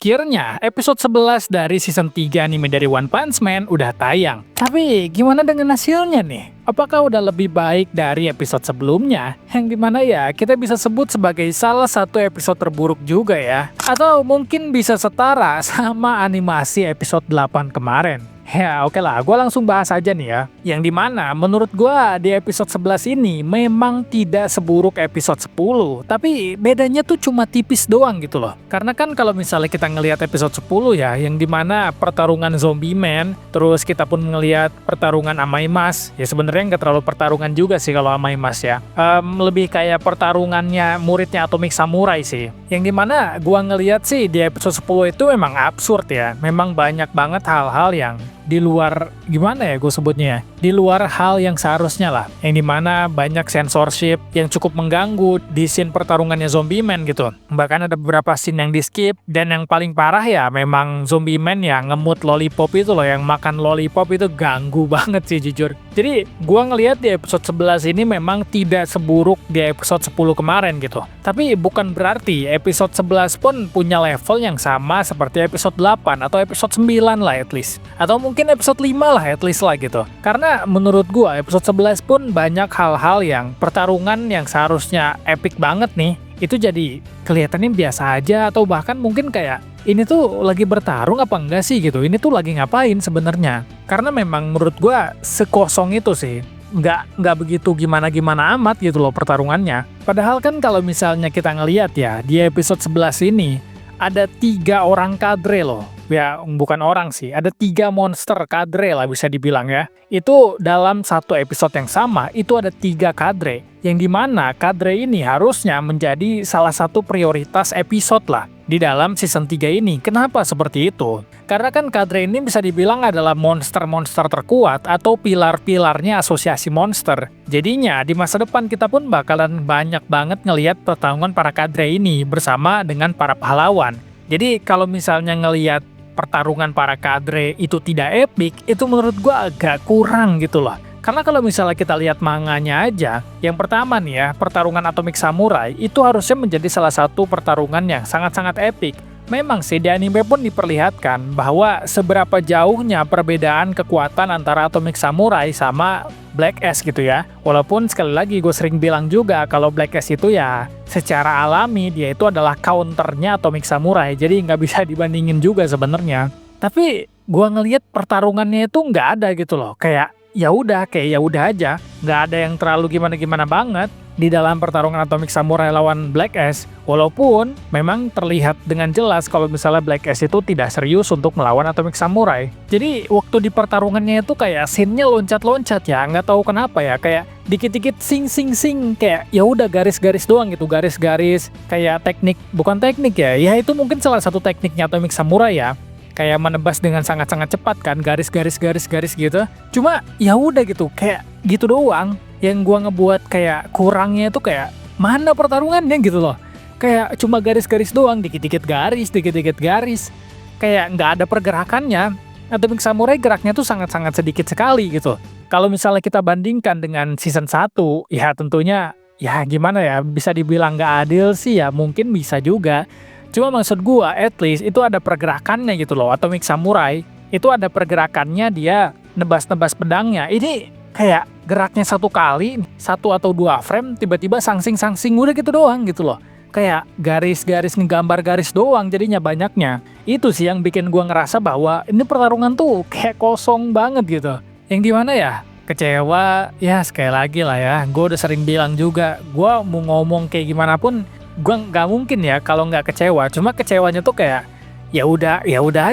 Akhirnya, episode 11 dari season 3 anime dari One Punch Man udah tayang. Tapi, gimana dengan hasilnya nih? Apakah udah lebih baik dari episode sebelumnya? Yang dimana ya, kita bisa sebut sebagai salah satu episode terburuk juga ya. Atau mungkin bisa setara sama animasi episode 8 kemarin. Ya oke lah, gue langsung bahas aja nih ya. Yang dimana menurut gue di episode 11 ini memang tidak seburuk episode 10. Tapi bedanya tuh cuma tipis doang gitu loh. Karena kan kalau misalnya kita ngelihat episode 10 ya, yang dimana pertarungan Zombie Man, terus kita pun ngelihat pertarungan Amaimas. Ya sebenarnya nggak terlalu pertarungan juga sih kalau Amaimas ya. Lebih kayak pertarungannya muridnya Atomic Samurai sih. Yang dimana gue ngelihat sih di episode 10 itu memang absurd ya. Memang banyak banget hal-hal yang di luar, gimana ya gue sebutnya ya, di luar hal yang seharusnya lah, yang dimana banyak censorship yang cukup mengganggu di scene pertarungannya Zombie Man gitu. Bahkan ada beberapa scene yang di skip, dan yang paling parah ya memang Zombie Man ya ngemut lollipop itu loh, yang makan lollipop itu ganggu banget sih jujur. Jadi gue ngelihat di episode 11 ini memang tidak seburuk di episode 10 kemarin gitu. Tapi bukan berarti episode 11 pun punya level yang sama seperti episode 8 atau episode 9 lah at least. Atau mungkin episode 5 lah at least lah gitu. Karena menurut gua episode 11 pun banyak hal-hal yang pertarungan yang seharusnya epic banget nih, itu jadi kelihatannya biasa aja, atau bahkan mungkin kayak ini tuh lagi bertarung apa enggak sih gitu, ini tuh lagi ngapain sebenarnya. Karena memang menurut gua sekosong itu sih, nggak begitu gimana-gimana amat gitu loh pertarungannya. Padahal kan kalau misalnya kita ngelihat ya, di episode 11 ini ada 3 orang kadre loh. Ya, bukan orang sih, ada 3 monster kadre lah bisa dibilang ya. Itu dalam satu episode yang sama, itu ada 3 kadre. Yang dimana kadre ini harusnya menjadi salah satu prioritas episode lah di dalam season 3 ini. Kenapa seperti itu? Karena kan kadre ini bisa dibilang adalah monster-monster terkuat atau pilar-pilarnya asosiasi monster. Jadinya di masa depan kita pun bakalan banyak banget ngelihat pertarungan para kadre ini bersama dengan para pahlawan. Jadi kalau misalnya ngelihat pertarungan para kadre itu tidak epic, itu menurut gua agak kurang gitu loh. Karena kalau misalnya kita lihat manganya aja, yang pertama nih ya, pertarungan Atomic Samurai itu harusnya menjadi salah satu pertarungan yang sangat-sangat epic. Memang sih di anime pun diperlihatkan bahwa seberapa jauhnya perbedaan kekuatan antara Atomic Samurai sama Black S gitu ya. Walaupun sekali lagi gue sering bilang juga kalau Black S itu ya secara alami dia itu adalah counternya Atomic Samurai, jadi nggak bisa dibandingin juga sebenarnya. Tapi gue ngelihat pertarungannya itu nggak ada gitu loh, kayak ya udah aja, nggak ada yang terlalu gimana-gimana banget di dalam pertarungan Atomic Samurai lawan Black S. Walaupun memang terlihat dengan jelas kalau misalnya Black S itu tidak serius untuk melawan Atomic Samurai. Jadi waktu di pertarungannya itu kayak scene-nya loncat-loncat ya, nggak tahu kenapa ya, kayak dikit-dikit sing, kayak ya udah garis-garis doang gitu, garis-garis kayak teknik, bukan teknik ya, ya itu mungkin salah satu tekniknya Atomic Samurai ya. Kayak menebas dengan sangat-sangat cepat kan, garis gitu. Cuma ya udah gitu, kayak gitu doang. Yang gua ngebuat kayak kurangnya itu kayak mana pertarungannya gitu loh. Kayak cuma garis-garis doang, dikit-dikit garis. Kayak nggak ada pergerakannya. Atomic Samurai geraknya tuh sangat-sangat sedikit sekali gitu. Kalau misalnya kita bandingkan dengan season 1, ya tentunya ya gimana ya, bisa dibilang nggak adil sih ya, mungkin bisa juga. Cuma maksud gua, at least itu ada pergerakannya gitu loh. Atomic Samurai itu ada pergerakannya, dia nebas-nebas pedangnya. Ini kayak geraknya satu kali, 1 atau 2 frame, tiba-tiba sangsing, udah gitu doang gitu loh. Kayak garis-garis ngegambar garis doang jadinya banyaknya. Itu sih yang bikin gua ngerasa bahwa ini pertarungan tuh kayak kosong banget gitu. Yang dimana ya, kecewa, ya sekali lagi lah ya. Gua udah sering bilang juga, gua mau ngomong kayak gimana pun, gue nggak mungkin ya kalau nggak kecewa. Cuma kecewanya tuh kayak ya udah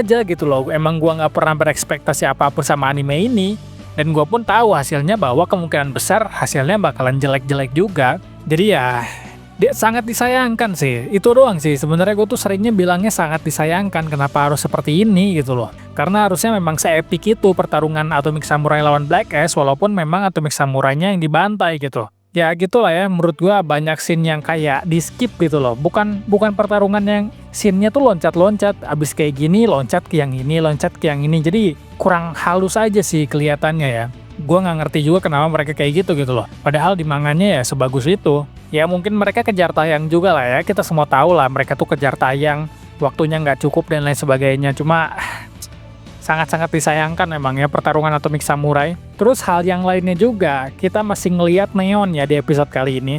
aja gitu loh. Emang gue nggak pernah berekspektasi apapun sama anime ini, dan gue pun tahu hasilnya bahwa kemungkinan besar hasilnya bakalan jelek-jelek juga. Jadi ya dia sangat disayangkan sih. Itu doang sih sebenarnya. Gue tuh seringnya bilangnya sangat disayangkan kenapa harus seperti ini gitu loh. Karena harusnya memang se-epic itu pertarungan Atomic Samurai lawan Black S, walaupun memang Atomic Samurai-nya yang dibantai gitu. Ya gitulah ya, menurut gua banyak scene yang kayak di skip gitu loh. Bukan pertarungan yang scene-nya tuh loncat-loncat, abis kayak gini loncat ke yang ini, jadi kurang halus aja sih kelihatannya ya. Gua nggak ngerti juga kenapa mereka kayak gitu loh. Padahal di manganya ya sebagus itu. Ya mungkin mereka kejar tayang juga lah ya, kita semua tahu lah mereka tuh kejar tayang. waktunya nggak cukup dan lain sebagainya. Cuma sangat-sangat disayangkan memang ya pertarungan Atomic Samurai. Terus hal yang lainnya juga, kita masih ngelihat Neon ya di episode kali ini.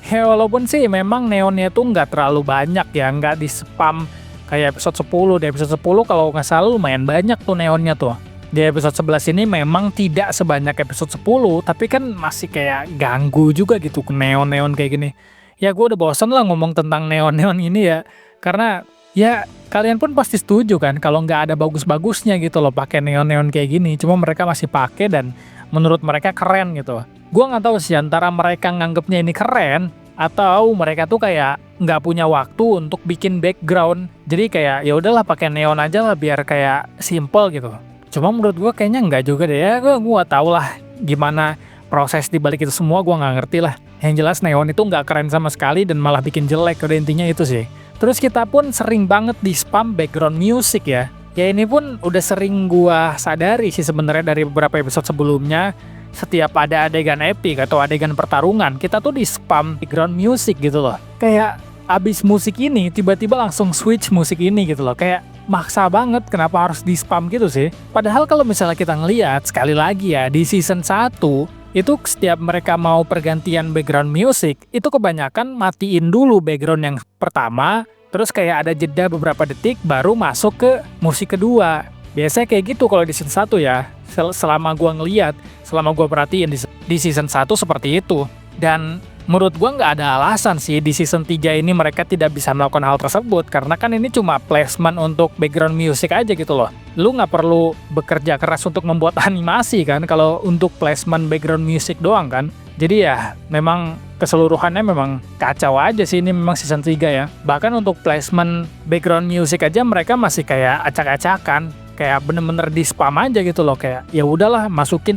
Ya walaupun sih memang Neonnya tuh nggak terlalu banyak ya, nggak di spam kayak episode 10. Di episode 10 kalau nggak salah lumayan banyak tuh Neonnya tuh. Di episode 11 ini memang tidak sebanyak episode 10, tapi kan masih kayak ganggu juga gitu neon-neon kayak gini. Ya gue udah bosan lah ngomong tentang neon-neon ini ya, karena ya kalian pun pasti setuju kan kalau nggak ada bagus-bagusnya gitu loh pakai neon-neon kayak gini. Cuma mereka masih pakai dan menurut mereka keren gitu. Gue nggak tahu sih antara mereka nganggepnya ini keren atau mereka tuh kayak nggak punya waktu untuk bikin background. Jadi kayak ya udahlah pakai neon aja lah biar kayak simple gitu. Cuma menurut gue kayaknya nggak juga deh ya. Gue nggak tahu lah gimana proses dibalik itu semua, gue nggak ngerti lah. Yang jelas neon itu nggak keren sama sekali dan malah bikin jelek. Udah intinya itu sih. Terus kita pun sering banget di spam background music ya. Ya ini pun udah sering gua sadari sih sebenarnya dari beberapa episode sebelumnya. Setiap ada adegan epic atau adegan pertarungan, kita tuh di spam background music gitu loh. Kayak abis musik ini tiba-tiba langsung switch musik ini gitu loh. Kayak maksa banget kenapa harus di spam gitu sih. Padahal kalau misalnya kita ngelihat sekali lagi ya di season 1 itu setiap mereka mau pergantian background music, itu kebanyakan matiin dulu background yang pertama, terus kayak ada jeda beberapa detik baru masuk ke musik kedua. Biasanya kayak gitu kalau di season 1 ya. Selama gua ngeliat, selama gua perhatiin di season 1 seperti itu. Dan menurut gua nggak ada alasan sih di season 3 ini mereka tidak bisa melakukan hal tersebut, karena kan ini cuma placement untuk background music aja gitu loh. Lu nggak perlu bekerja keras untuk membuat animasi kan kalau untuk placement background music doang kan. Jadi ya memang keseluruhannya memang kacau aja sih ini memang season 3 ya. Bahkan untuk placement background music aja mereka masih kayak acak-acakan. Kayak bener-bener di spam aja gitu loh, kayak ya udahlah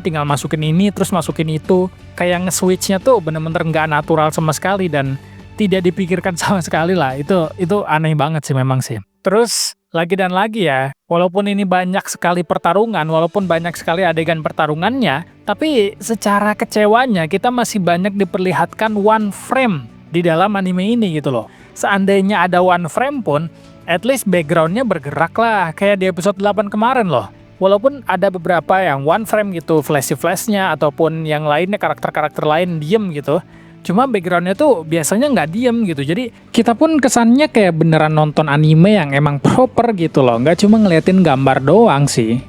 tinggal masukin ini terus masukin itu. Kayak nge-switchnya tuh bener-bener nggak natural sama sekali dan tidak dipikirkan sama sekali lah. Itu aneh banget sih memang sih. Terus lagi dan lagi ya, walaupun ini banyak sekali pertarungan, walaupun banyak sekali adegan pertarungannya, tapi secara kecewanya kita masih banyak diperlihatkan one frame di dalam anime ini gitu loh. Seandainya ada one frame pun, at least backgroundnya bergerak lah, kayak di episode 8 kemarin loh. Walaupun ada beberapa yang one frame gitu, flash-flashnya, ataupun yang lainnya karakter-karakter lain diem gitu. Cuma backgroundnya tuh biasanya nggak diem gitu, jadi kita pun kesannya kayak beneran nonton anime yang emang proper gitu loh, nggak cuma ngeliatin gambar doang sih.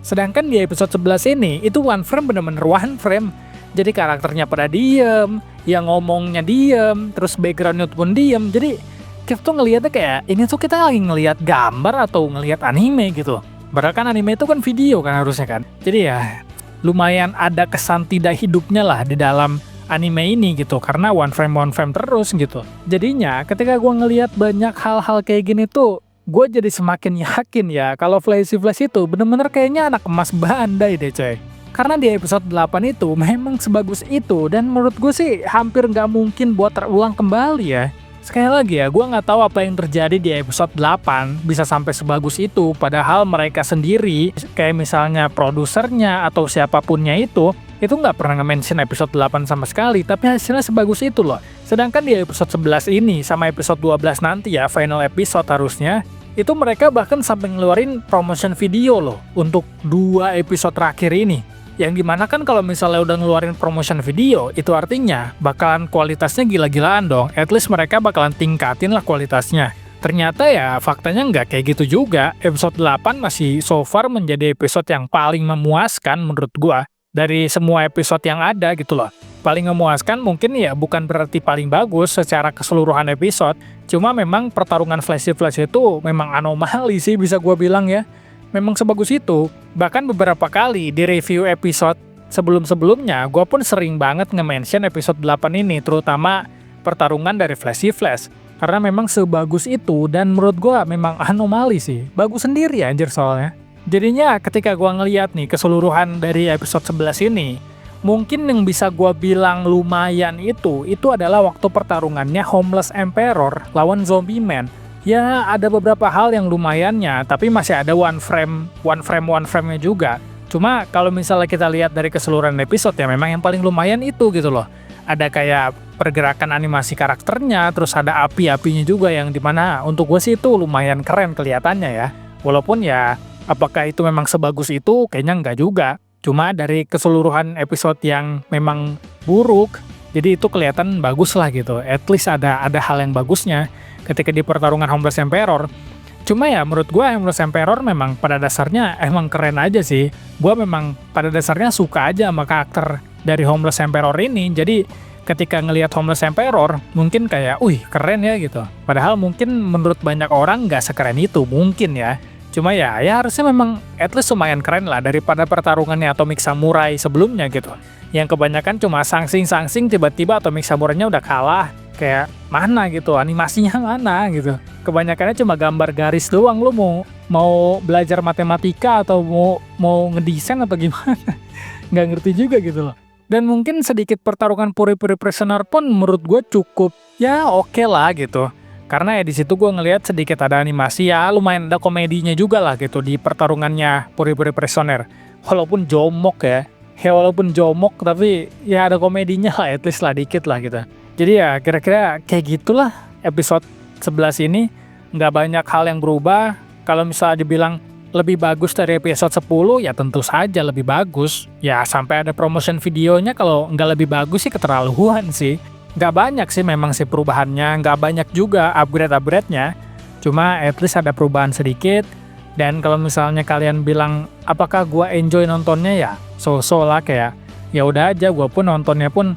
Sedangkan di episode 11 ini, itu one frame bener-bener one frame. Jadi karakternya pada diem, yang ngomongnya diem, terus backgroundnya pun diem, jadi kita tuh ngeliatnya kayak, ini tuh kita lagi ngeliat gambar atau ngeliat anime gitu. Padahal kan anime itu kan video kan harusnya kan. Jadi ya, lumayan ada kesan tidak hidupnya lah di dalam anime ini gitu, karena one frame terus gitu. Jadinya ketika gue ngelihat banyak hal-hal kayak gini tuh, gue jadi semakin yakin ya kalau Flash itu bener-bener kayaknya anak emas Bandai deh coy. Karena di episode 8 itu memang sebagus itu, dan menurut gue sih hampir nggak mungkin buat terulang kembali ya. Sekali lagi ya, gue nggak tahu apa yang terjadi di episode 8 bisa sampai sebagus itu, padahal mereka sendiri, kayak misalnya produsernya atau siapapunnya itu nggak pernah nge-mention episode 8 sama sekali, tapi hasilnya sebagus itu loh. Sedangkan di episode 11 ini sama episode 12 nanti ya, final episode harusnya, itu mereka bahkan sampai ngeluarin promotion video loh untuk 2 episode terakhir ini. Yang dimana kan kalau misalnya udah ngeluarin promotion video, itu artinya bakalan kualitasnya gila-gilaan dong. At least mereka bakalan tingkatin lah kualitasnya. Ternyata ya faktanya nggak kayak gitu juga. Episode 8 masih so far menjadi episode yang paling memuaskan menurut gua dari semua episode yang ada gitu loh. Paling memuaskan mungkin ya bukan berarti paling bagus secara keseluruhan episode. Cuma memang pertarungan Flash itu memang anomali sih bisa gua bilang ya. Memang sebagus itu. Bahkan beberapa kali di review episode sebelum-sebelumnya, gue pun sering banget nge-mention episode 8 ini, terutama pertarungan dari Flash. Karena memang sebagus itu, dan menurut gue memang anomali sih. Bagus sendiri anjir soalnya. Jadinya ketika gue ngeliat nih keseluruhan dari episode 11 ini, mungkin yang bisa gue bilang lumayan itu adalah waktu pertarungannya Homeless Emperor lawan Zombie Man. Ya ada beberapa hal yang lumayannya, tapi masih ada one frame-nya juga. Cuma kalau misalnya kita lihat dari keseluruhan episode ya memang yang paling lumayan itu gitu loh. Ada kayak pergerakan animasi karakternya, terus ada api-apinya juga yang dimana untuk gue sih itu lumayan keren kelihatannya ya. Walaupun ya, apakah itu memang sebagus itu? Kayaknya enggak juga. Cuma dari keseluruhan episode yang memang buruk, jadi itu kelihatan bagus lah gitu. At least ada hal yang bagusnya ketika di pertarungan Homeless Emperor. Cuma ya menurut gue Homeless Emperor memang pada dasarnya emang keren aja sih. Gue memang pada dasarnya suka aja sama karakter dari Homeless Emperor ini. Jadi ketika ngelihat Homeless Emperor mungkin kayak, wih keren ya gitu. Padahal mungkin menurut banyak orang nggak sekeren itu mungkin ya. Cuma ya harusnya memang at least lumayan keren lah daripada pertarungannya Atomic Samurai sebelumnya gitu. Yang kebanyakan cuma sangsing-sangsing tiba-tiba Atomic Samurai-nya udah kalah. Kayak mana gitu, animasinya mana gitu. Kebanyakannya cuma gambar garis doang, lu mau belajar matematika atau mau ngedesain atau gimana. Nggak ngerti juga gitu loh. Dan mungkin sedikit pertarungan Puri-Puri Prisoner pun menurut gue cukup ya oke lah gitu. Karena ya di situ gue ngelihat sedikit ada animasi ya lumayan ada komedinya juga lah gitu di pertarungannya Puri-Puri Prisoner. Walaupun jomok ya walaupun jomok tapi ya ada komedinya lah at least lah dikit lah gitu. Jadi ya kira-kira kayak gitulah episode 11 ini. Nggak banyak hal yang berubah. Kalau misalnya dibilang lebih bagus dari episode 10 ya tentu saja lebih bagus. Ya sampai ada promotion videonya kalau nggak lebih bagus sih keterlaluan sih. Nggak banyak sih memang sih perubahannya, nggak banyak juga upgrade-nya. Cuma at least ada perubahan sedikit. Dan kalau misalnya kalian bilang apakah gua enjoy nontonnya ya so-so lah kayak ya udah aja gua pun nontonnya pun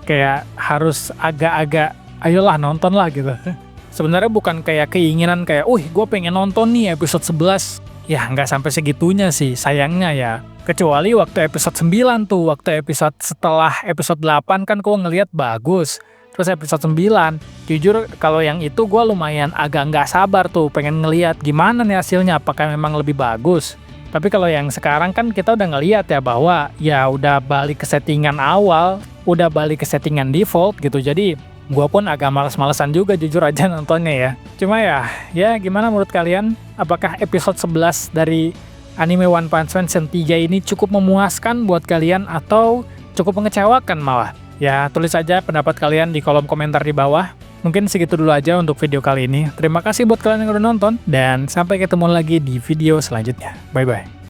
kayak harus agak-agak ayolah nonton lah gitu. Sebenarnya bukan kayak keinginan kayak gue pengen nonton nih episode 11. Ya nggak sampai segitunya sih sayangnya ya. Kecuali waktu episode 9 tuh, waktu episode setelah episode 8 kan gue ngelihat bagus. Terus episode 9, jujur kalau yang itu gue lumayan agak nggak sabar tuh pengen ngelihat gimana nih hasilnya, apakah memang lebih bagus. Tapi kalau yang sekarang kan kita udah ngelihat ya bahwa ya udah balik ke settingan awal, udah balik ke settingan default gitu. Jadi gua pun agak males-malesan juga jujur aja nontonnya ya. Cuma ya gimana menurut kalian? Apakah episode 11 dari anime One Punch Man Season 3 ini cukup memuaskan buat kalian atau cukup mengecewakan malah? Ya tulis aja pendapat kalian di kolom komentar di bawah. Mungkin segitu dulu aja untuk video kali ini. Terima kasih buat kalian yang udah nonton, dan sampai ketemu lagi di video selanjutnya. Bye-bye.